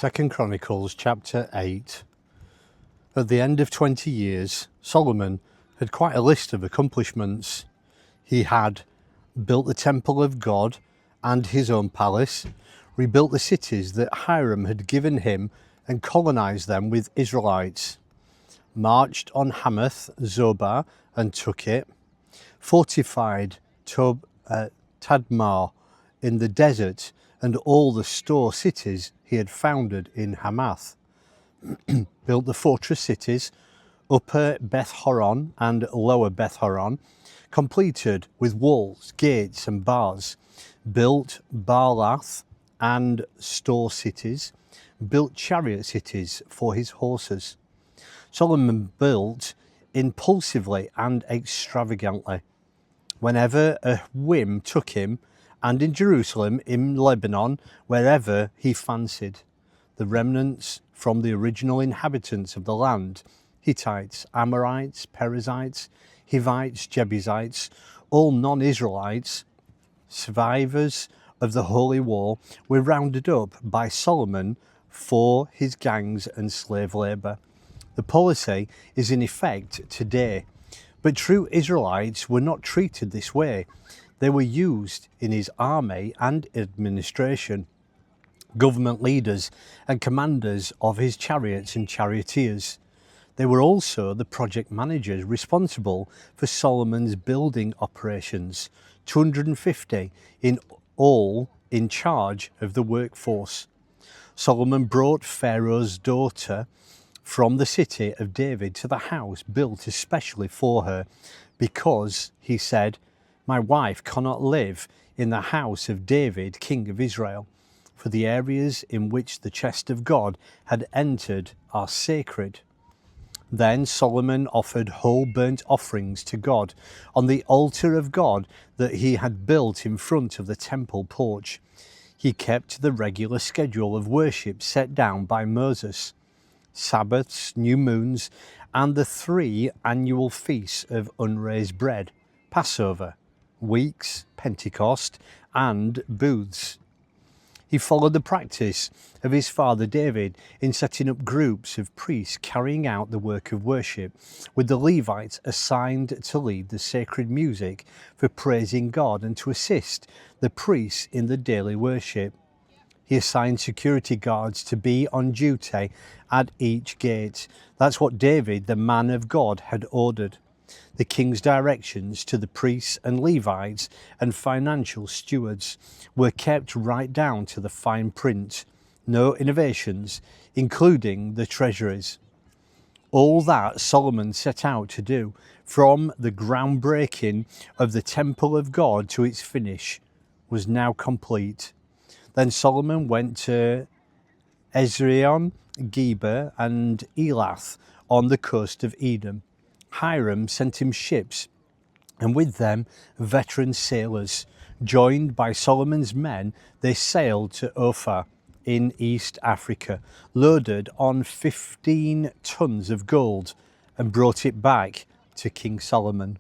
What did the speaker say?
2 Chronicles chapter 8. At the end of 20 years, Solomon had quite a list of accomplishments. He had built the temple of God and his own palace, rebuilt the cities that Hiram had given him and colonized them with Israelites, marched on Hamath Zobah and took it, fortified Tadmor in the desert and all the store cities he had founded in Hamath, built the fortress cities, upper Beth Horon and lower Beth Horon, completed with walls, gates and bars, built Baalath and store cities, built chariot-cities for his horses. Solomon built impulsively and extravagantly, whenever a whim took him, and in Jerusalem, in Lebanon, wherever he fancied. The remnants from the original inhabitants of the land, Hittites, Amorites, Perizzites, Hivites, Jebusites, all non-Israelites, survivors of the Holy War, were rounded up by Solomon for his gangs and slave labour. The policy is in effect today, but true Israelites were not treated this way. They were used in his army and administration, government leaders and commanders of his chariots and charioteers. They were also the project managers responsible for Solomon's building operations, 250 in all in charge of the workforce. Solomon brought Pharaoh's daughter from the city of David to the house built especially for her, because he said, "My wife cannot live in the house of David, king of Israel, for the areas in which the chest of God had entered are sacred." Then Solomon offered whole burnt offerings to God on the altar of God that he had built in front of the temple porch. He kept the regular schedule of worship set down by Moses: Sabbaths, new moons, and the 3 annual feasts of Unraised Bread, Passover, weeks, Pentecost, and booths. He followed the practice of his father David in setting up groups of priests carrying out the work of worship, with the Levites assigned to lead the sacred music for praising God and to assist the priests in the daily worship. He assigned security guards to be on duty at each gate. That's what David, the man of God, had ordered. The king's directions to the priests and Levites and financial stewards were kept right down to the fine print. No innovations, including the treasuries. All that Solomon set out to do, from the groundbreaking of the temple of God to its finish, was now complete. Then Solomon went to Ezion Geber and Elath on the coast of Edom. Hiram sent him ships, and with them veteran sailors. Joined by Solomon's men, they sailed to Ophir in East Africa, loaded on 15 tons of gold, and brought it back to King Solomon.